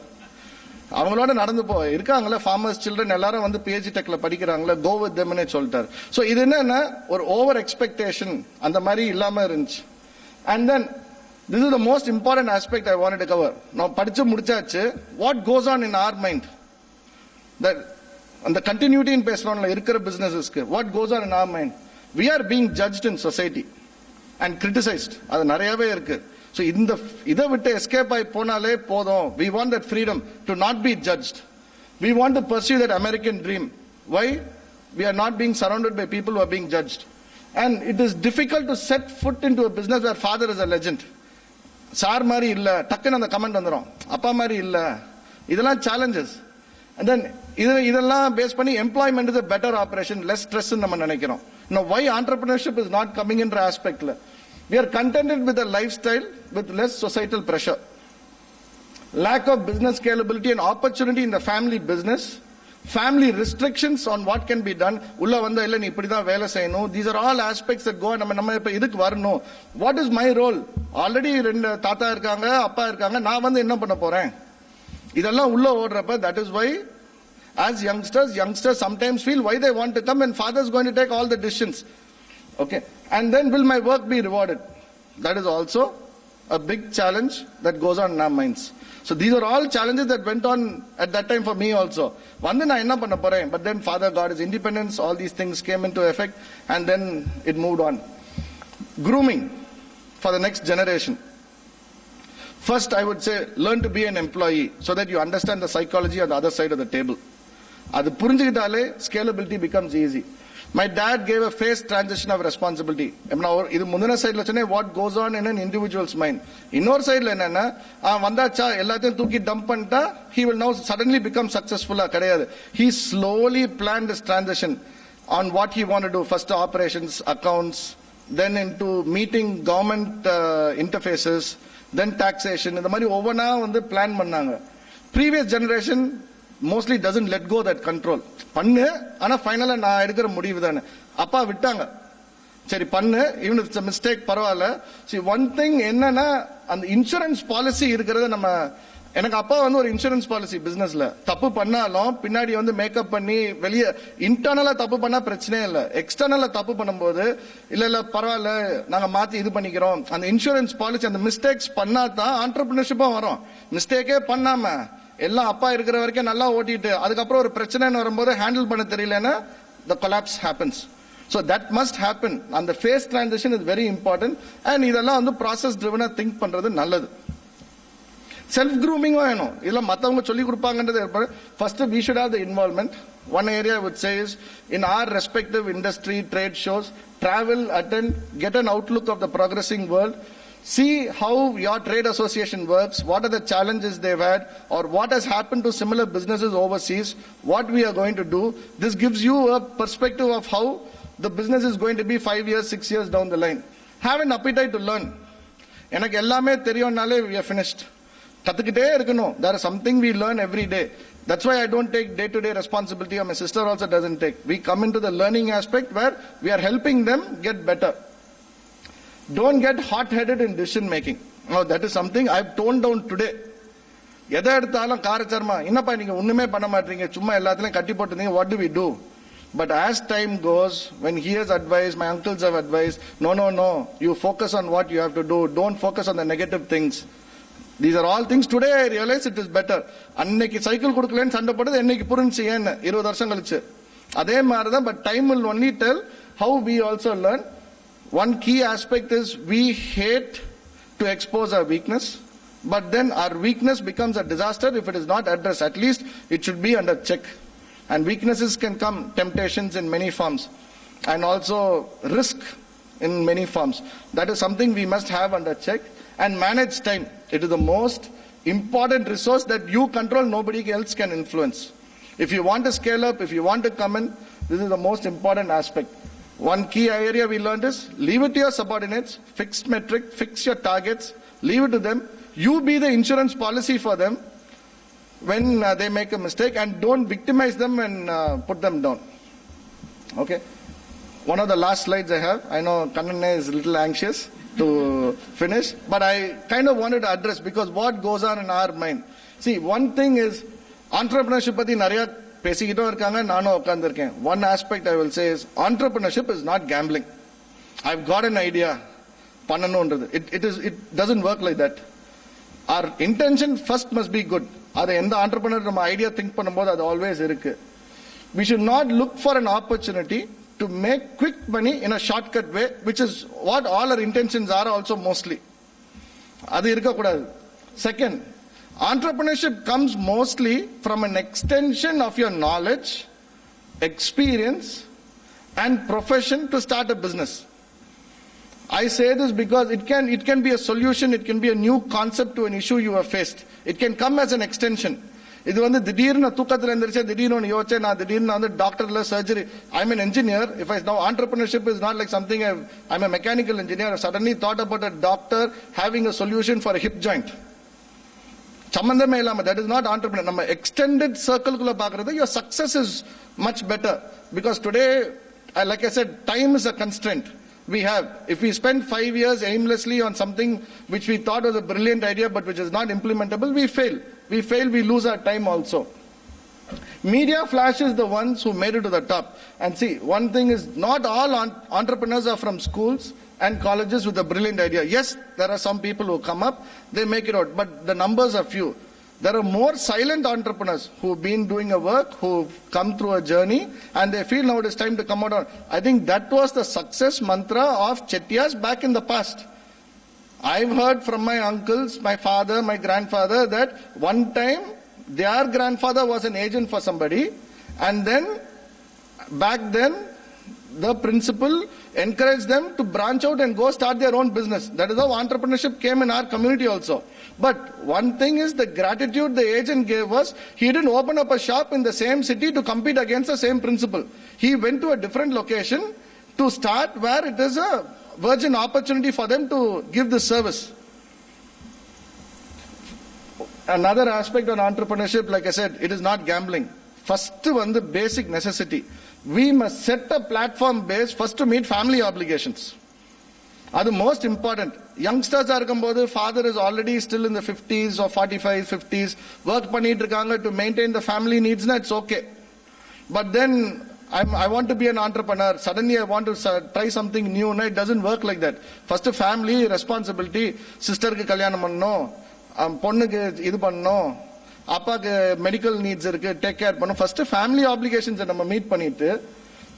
S2: அவங்களோட நடந்து போ இருக்காங்கல்ல farmers children எல்லாரும் வந்து PhD டெக்ல படிக்கிறாங்களா, go with தெம்னே சொல்லிட்டாரு. So இது என்னன்னா ஒரு ஓவர் எக்ஸ்பெக்டேஷன் அந்த மாதிரி இல்லாம இருந்துச்சு. And then this is the most important aspect I wanted to cover. நான் படிச்சு முடிச்சாச்சு. What goes on in our mind, that அந்த கண்டினியூட்டின்னு பேசுறோம்ல இருக்கிற பிசினஸஸ்க்கு, what goes on in our mind. We are being judged in society and criticised. அது நிறையவே இருக்கு. So இதை விட்டு escape ஆகி போனாலே போதும். We want that freedom to not be judged. We want to pursue that American dream. Why? We are not being surrounded by people who are being judged. And it is difficult to set foot into a business where father is a legend. Sir மாதிரி இல்ல, டக்குன்னு அந்த comment வந்துடும், அப்பா மாதிரி இல்ல, இதெல்லாம் challenges. And then இதெல்லாம் பேஸ் பண்ணி employment is a better operation, less stress நம்ம நினைக்கிறோம். Now why entrepreneurship is not coming into aspect? We are contented with a lifestyle with less societal pressure. Lack of business scalability and opportunity in the family business, family restrictions on what can be done. உள்ள வந்தா இல்ல நீ இப்படிதான் வேலை செய்யணும். These are all aspects that go. நம்ம இப்ப இதுக்கு வரணும். What is my role? Already ரெண்டு தாத்தா இருக்காங்க, அப்பா இருக்காங்க, நான் வந்து என்ன பண்ண போறேன்? இதெல்லாம் உள்ள ஓடுறப்ப, that is why as youngsters sometimes feel why they want to come and father is going to take all the decisions. Okay. And then will my work be rewarded? That is also a big challenge that goes on in our minds. So these are all challenges that went on at that time for me also. Vandu na enna panna poren, but then father got his independence, all these things came into effect, and then it moved on. Grooming for the next generation. First, I would say, learn to be an employee so that you understand the psychology on the other side of the table. அது புரிஞ்சுக்கிட்டாலே scalability becomes easy. My dad gave a phased transition of responsibility. இது முந்தின சைடுல சொன்னே what goes on in an individual's mind. இன்னொரு சைடுல என்னன்னா வந்தாச்சா எல்லாத்தையும் தூக்கி டம்ப் பண்ணிட்டா he will now suddenly become successful. கிடையாது. He slowly planned his transition on what he wanted to do. First operations, accounts, then into meeting government interfaces, then taxation. இந்த மாதிரி ஒவ்வொன்றா வந்து பிளான் பண்ணாங்க. Previous generation mostly doesn't let go that control. பண்ணு, ஆனா ஃபைனலா நான் எடுக்கிற முடிவு தானே. அப்பா விட்டாங்க, சரி பண்ணு, even if it's a mistake பரவாயில்ல. See, one thing என்னன்னா அந்த இன்சூரன்ஸ் பாலிசி இருக்கிறத நம்ம, எனக்கு அப்பா வந்து ஒரு இன்சூரன்ஸ் பாலிசி பிசினஸ்ல தப்பு பண்ணாலும் பின்னாடி வந்து மேக்கப் பண்ணி வெளியே இன்டர்னலா தப்பு பண்ணா பிரச்சனையே இல்ல, எக்ஸ்டர்னலா தப்பு பண்ணும்போது இல்ல பரவாயில்ல நாங்க மாத்தி இது பண்ணிக்கிறோம். அந்த இன்சூரன்ஸ் பாலிசி அந்த மிஸ்டேக்ஸ் பண்ணாதான் ஆண்டர்பிரினர்ஷிப்பா வரும். மிஸ்டேக்கே பண்ணாம எல்லாம் அப்பா இருக்கிற வரைக்கும் நல்லா ஓட்டிட்டு அதுக்கப்புறம் ஒரு பிரச்சனைன்னு வரும்போது ஹேண்டில் பண்ண தெரியலன்னா the collapse happens. So that must happen. And the phase transition is very important. And இதெல்லாம் வந்து process driven think பண்றது நல்லது. Self grooming வேணும். இதெல்லாம் மத்தவங்க சொல்லி கொடுப்பாங்கன்றது ஏற்படு. First we should have the involvement. One area I would say is in our respective industry trade shows, travel, attend, get an outlook of the progressing world. See how your trade association works, what are the challenges they've had, or what has happened to similar businesses overseas, what we are going to do. This gives you a perspective of how the business is going to be 5 years, 6 years down the line. Have an appetite to learn. எனக்கு எல்லாமே தெரியும்னாலே we are finished. கத்துக்கிட்டே இருக்கணும். There is something we learn every day. That's why I don't take day-to-day responsibility, or my sister also doesn't take. We come into the learning aspect where we are helping them get better. Don't get hot-headed in decision making. Now that is something I've toned down today. எதை எடுத்தாலும் காரச்சர்மா, என்னப்பா நீங்க ஒண்ணுமே பண்ண மாட்டீங்க, சும்மா எல்லாத்துலயும் கட்டி போட்டுருந்தீங்க, what do we do? But as time goes, when he has advised, my uncles have advised, no, you focus on what you have to do, don't focus on the negative things. These are all things today I realize it is better. அன்னைக்கு cycle கொடுக்கலன்னு சண்டை போட்டது என்னைக்கு புரிஞ்சு ஏன்னு 20 வருஷம் கழிச்சு. அதே மாதிரிதான், but time will only tell how we also learn. One key aspect is we hate to expose our weakness, but then our weakness becomes a disaster if it is not addressed. At least it should be under check. And weaknesses can come, temptations in many forms, and also risk in many forms. That is something we must have under check. And manage time. It is the most important resource that you control, nobody else can influence. If you want to scale up, if you want to come in, this is the most important aspect. One key area we learned is leave it to your subordinates, fixed metric, fix your targets, leave it to them. You be the insurance policy for them when they make a mistake, and don't victimize them and put them down. Okay. One of the last slides I have, I know Kannan is a little anxious to finish, but I kind of wanted to address because what goes on in our mind. See, one thing is entrepreneurship பத்தி நிறைய பேசிக்கிட்டும் இருக்காங்க, நானும் உட்கார்ந்திருக்கேன். One aspect I will say is entrepreneurship is not gambling. I've got an idea, பண்ணணும்ன்றது. It doesn't work like that. Our intention first must be good. அது எந்த entrepreneur நம்ம idea think பண்ணும்போது அது always இருக்கு. We should not look for an opportunity to make quick money in a shortcut way, which is what all our intentions are also mostly. அது இருக்கக்கூடாது. Second, entrepreneurship comes mostly from an extension of your knowledge, experience and profession to start a business. I say this because it can be a solution, it can be a new concept to an issue you have faced. It can come as an extension. இது வந்து திடீர்னு தூக்கத்துல எந்திரிச்சா திடீர்னு யோசிச்சேன் நான் திடீர்னு வந்து டாக்டர்ல surgery. I'm an engineer. If I now entrepreneurship is not like something I'm a mechanical engineer. I suddenly thought about a doctor having a solution for a hip joint. சம்பந்தமே இல்லாம, that is not entrepreneur. நம்ம extended circle குள்ள பாக்குறது, your success is much better because today, like I said, time is a constraint. We have, if we spend 5 years aimlessly on something which we thought was a brilliant idea but which is not implementable, we fail, we lose our time also. Media flashes the ones who made it to the top. And see, one thing is, not all entrepreneurs are from schools and colleges with a brilliant idea. Yes, there are some people who come up, they make it out, but the numbers are few. There are more silent entrepreneurs who've been doing a work, who've come through a journey, and they feel now it is time to come out. I think that was the success mantra of Chettiars back in the past. I've heard from my uncles, my father, my grandfather, that one time their grandfather was an agent for somebody, and then back then the principal encouraged them to branch out and go start their own business. That is how entrepreneurship came in our community also. But one thing is the gratitude the agent gave us. He didn't open up a shop in the same city to compete against the same principal. He went to a different location to start where it is a virgin opportunity for them to give this service. Another aspect on entrepreneurship, like I said, it is not gambling. First one, the basic necessity. We must set a platform base first to meet family obligations. That's most important. Youngsters are இருக்கும்போது father is already still in the 50s or 45, 50s, work பண்ணிட்டு இருக்காங்க to maintain the family needs, it's okay. But then I want to be an entrepreneur, suddenly I want to try something new, it doesn't work like that. First family responsibility, sisterக்கு கல்யாணம் பண்ணனும், பொண்ணுக்கு இது பண்ணனும், அப்பாக்கு medical needs இருக்கு, take care பண்ணனும். First family applications நம்ம meet பண்ணிட்டு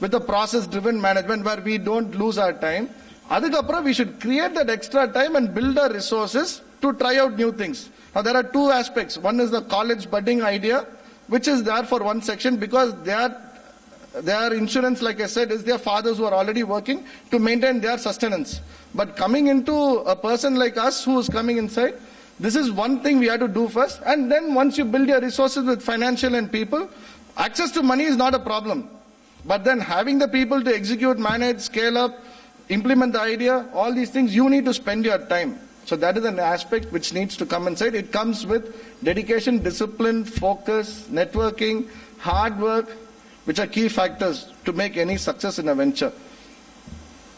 S2: with a process driven management where we don't lose our time. அதுக்கப்புறம் we should create that extra time and build our resources to try out new things. Now there are two aspects. One is the college budding idea, which is there for one section because their insurance, like I said, is their fathers who are already working to maintain their sustenance. But coming into a person like us who is coming inside, this is one thing we have to do first, and then once you build your resources with financial and people, access to money is not a problem. But then having the people to execute, manage, scale up, implement the idea, all these things, you need to spend your time. So that is an aspect which needs to come inside. It comes with dedication, discipline, focus, networking, hard work, which are key factors to make any success in a venture.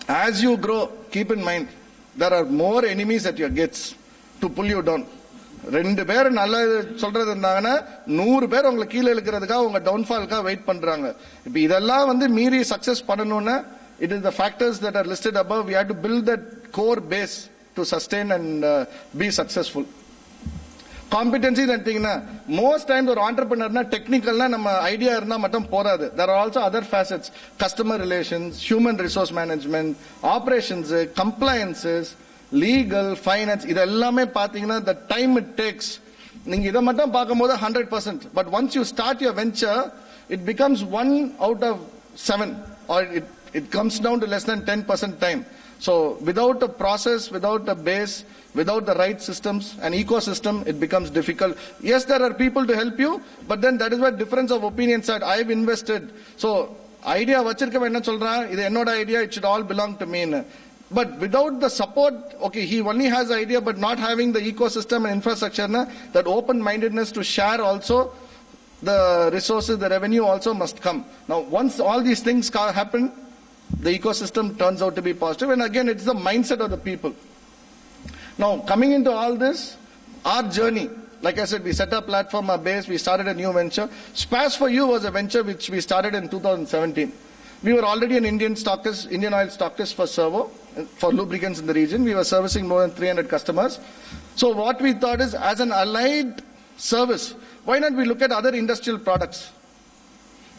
S2: As you grow, keep in mind, there are more enemies at your gates to pull you down. 2 பேர் நல்ல சொல்றது இருந்தாங்கன்னா 100 பேர் உங்களை கீழே இழுக்கிறதுக்காக உங்க டவுன்ஃபால்க்காக wait பண்றாங்க. இப்ப இதெல்லாம் வந்து மீறி சக்சஸ் பண்ணணும்னா it is the factors that are listed above. We have to build that core base to sustain and be successful. Competency எடுத்தீங்கன்னா most times ஒரு entrepreneurனா டெக்னிக்கல்னா நம்ம ஐடியா இருந்தா மட்டும் போராது. There are also other facets, customer relations, human resource management, operations, compliances, legal, finance, இது எல்லாமே பாத்தீங்கன்னா the time it takes, நீங்க இதை மட்டும் பார்க்கும்போது 100%, but once you start your venture it becomes 1 out of 7 or it comes down to less than 10% time. So without a process, without a base, without the right systems and ecosystem, it becomes difficult. Yes, there are people to help you, but then that is where difference of opinions are. I've invested, so idea வச்சிருக்கவன் என்ன சொல்றான், இது என்னோட idea, it should all belong to me. But without the support, okay, he only has the idea, but not having the ecosystem and infrastructure, that open-mindedness to share also, the resources, the revenue also must come. Now, once all these things happen, the ecosystem turns out to be positive. And again, it's the mindset of the people. Now, coming into all this, our journey, like I said, we set up platform, our base, we started a new venture. Spas for You was a venture which we started in 2017. We were already an Indian oil stockist for servo, for lubricants in the region. We were servicing more than 300 customers. So what we thought is, as an allied service, why not we look at other industrial products?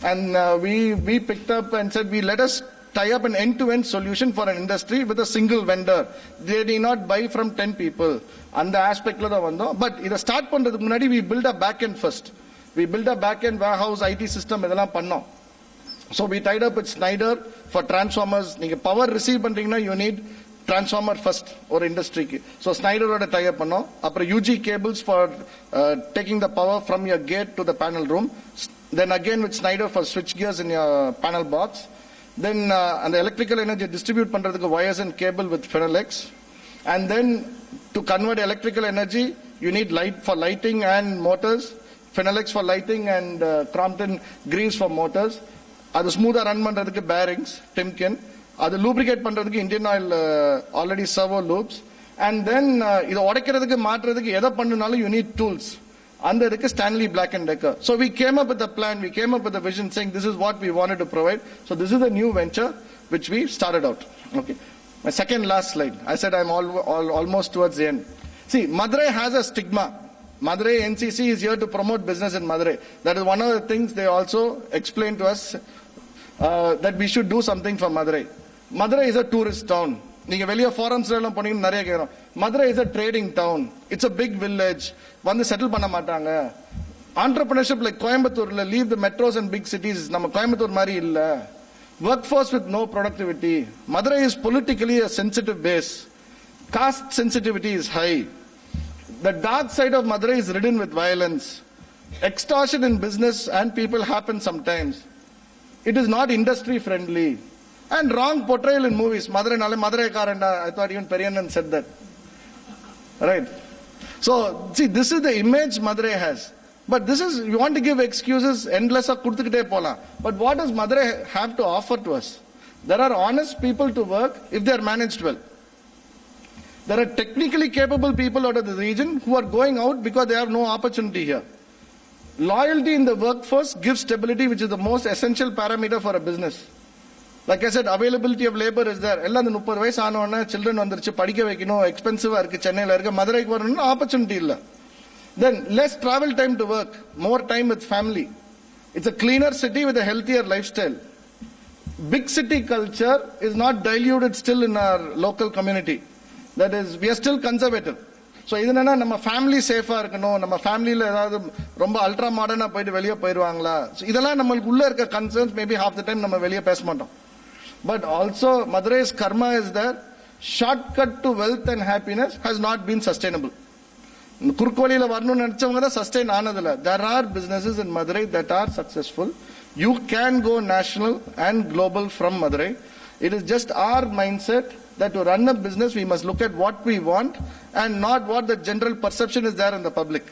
S2: And we picked up and said, let us tie up an end-to-end solution for an industry with a single vendor. They need not buy from 10 people. And the aspect la vandom. But iда start பண்றதுக்கு முன்னாடி we build a backend first. We build a backend warehouse IT system இதெல்லாம் பண்ணோம். So we tied up with Schneider for transformers. நீங்க power receive பண்றீங்கன்னா you need transformer first or industry. So Schneider oda tie up பண்ணோம். அப்புறம் UG cables for taking the power from your gate to the panel room. Then again with Schneider for switch gears in your panel box. Then and the electrical energy distribute பண்றதுக்கு wires and cable with Fenelex. And then to convert electrical energy you need light for lighting and motors. Fenelex for lighting and Crompton greaves for motors. அது ஸ்மூதா run பண்றதுக்கு bearings, Timken. அது lubricate பண்றதுக்கு Indian Oil already servo loops. And then இத உடைக்கிறதுக்கு மாற்றதுக்கு எதை பண்ணுனாலும் you need tools. அந்த இதுக்கு Stanley Black & Decker. So we came up with a plan, we came up with a vision saying this is what we wanted to provide. So this is a new venture which we started out. Okay. My second last slide. I said I'm almost towards the end. See, Madurai has a stigma. Madurai NCC is here to promote business in Madurai. That is one of the things they also explained to us that we should do something for Madurai. Madurai is a tourist town. நீங்க வெளிய ஃபாரம்ஸ்ல எல்லாம் போனீங்கன்னா நிறைய கேக்குறோம். Madurai is a trading town. It's a big village. வந்து settle பண்ண மாட்டாங்க. Entrepreneurship like கோயம்புத்தூர்ல leave the metros and big cities. நம்ம கோயம்புத்தூர் மாதிரி இல்ல. Workforce with no productivity. Madurai is politically a sensitive base. Caste sensitivity is high. The dark side of Madurai is ridden with violence. Extortion in business and people happen sometimes. It is not industry friendly. And wrong portrayal in movies. Madurai Karanda. I thought even Periyanan said that. Right. So, see, this is the image Madurai has. But this is, you want to give excuses, endless. But what does Madurai have to offer to us? There are honest people to work if they are managed well. There are technically capable people out of the region who are going out because they have no opportunity here. Loyalty in the workforce gives stability, which is the most essential parameter for a business. Like I said, availability of labor is there. Ella the 30 வயசு ஆனவன children வந்துருச்சு படிக்க வைக்கணும் எக்ஸ்பென்சிவா இருக்கு சென்னையில இருக்க மதுரைக்கு வரணும்னா opportunity இல்ல. Then less travel time to work, more time with family. It's a cleaner city with a healthier lifestyle. Big city culture is not diluted still in our local community. That is, we are still conservative. So இது என்னன்னா நம்ம family சேஃபா இருக்கணும், நம்ம ஃபேமிலில ஏதாவது ரொம்ப ultra மாடர்னா போயிட்டு வெளியே போயிடுவாங்களா, இதெல்லாம் நம்மளுக்கு உள்ள இருக்க concerns maybe half the time நம்ம வெளியே பேச மாட்டோம். But also Madurai's karma is there. Shortcut to wealth and happiness has not been sustainable. குறுக்கோலியில வரணும்னு நினைச்சவங்க தான் sustain ஆனதில்ல. There are businesses in Madurai that are successful. You can go national and global from Madurai. It is just our mindset that to run a business we must look at what we want and not what the general perception is there in the public.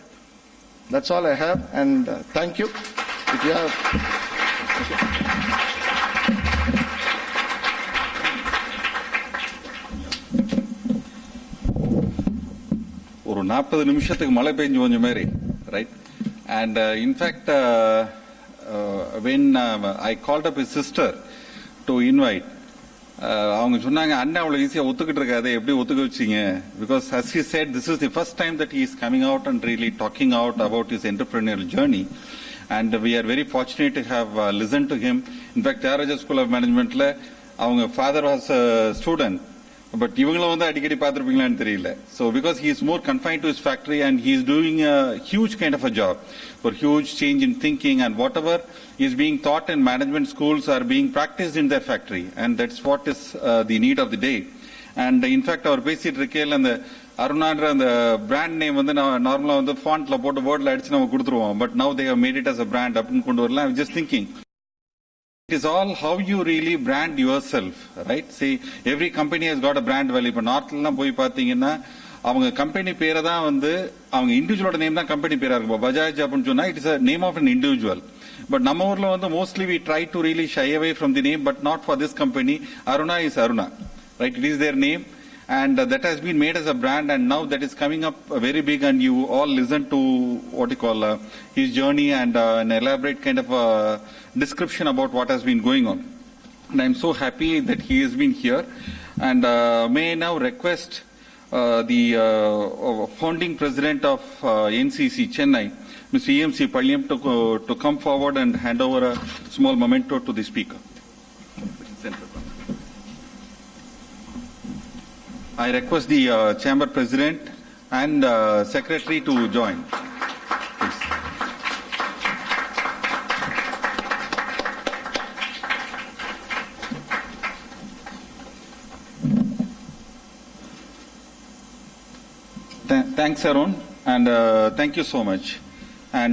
S2: That's all I have, and thank you. If you have
S3: ஒரு 40 நிமிஷத்துக்கு மழை பெஞ்சு கொஞ்ச மாதிரி, right? And in fact when I called up his sister to invite, அவங்க சொன்னாங்க அண்ணா அவ்வளவு ஈஸியா ஒத்துக்கிட்டு இருக்காது, எப்படி ஒத்துக்க வச்சீங்க? Because as he said, this is the first time that he is coming out and really talking out about his entrepreneurial journey, and we are very fortunate to have listened to him. In fact, Thiagarajar School of Managementல அவங்க father was a student, but இவங்களும் வந்து அடிக்கடி பார்த்திருப்பீங்களான்னு தெரியல. So because he is more confined to his factory and he is doing a huge kind of a job for huge change in thinking, and whatever is being taught in management schools are being practiced in their factory, and that's what is the need of the day. And in fact our பேசிட்டு இருக்கையில அந்த அருணான்ற அந்த brand name வந்து நார்மலா வந்து ஃபாண்ட்ல போட்டு போர்ட்ல அடிச்சு நம்ம கொடுத்துருவோம், but now they have made it as a brand அப்படின்னு கொண்டு வரலாம். I'm just thinking it is all how you really brand yourself, right? See, every company has got a brand value. இப்ப நார்த்லாம் போய் பாத்தீங்கன்னா அவங்க கம்பெனி பேரை தான் வந்து அவங்க இண்டிவிஜுவலோட நேம் தான் கம்பெனி பேரா இருக்கும். பஜாஜ் அப்படின்னு சொன்னா it is a name of an individual. But நம்ம ஊர்ல வந்து mostly we try to really shy away from the name, but not for this company. Aruna is Aruna, right? It is their name, and that has been made as a brand, and now that is coming up very big, and you all listen to what you call his journey and an elaborate kind of description about what has been going on. And I'm so happy that he has been here, and may I now request the founding president of NCC Chennai, Mr. EMC Palyam, to come forward and hand over a small memento to the speaker. I request the Chamber President and Secretary to join. Please. Thanks, Arun, and thank you so much. And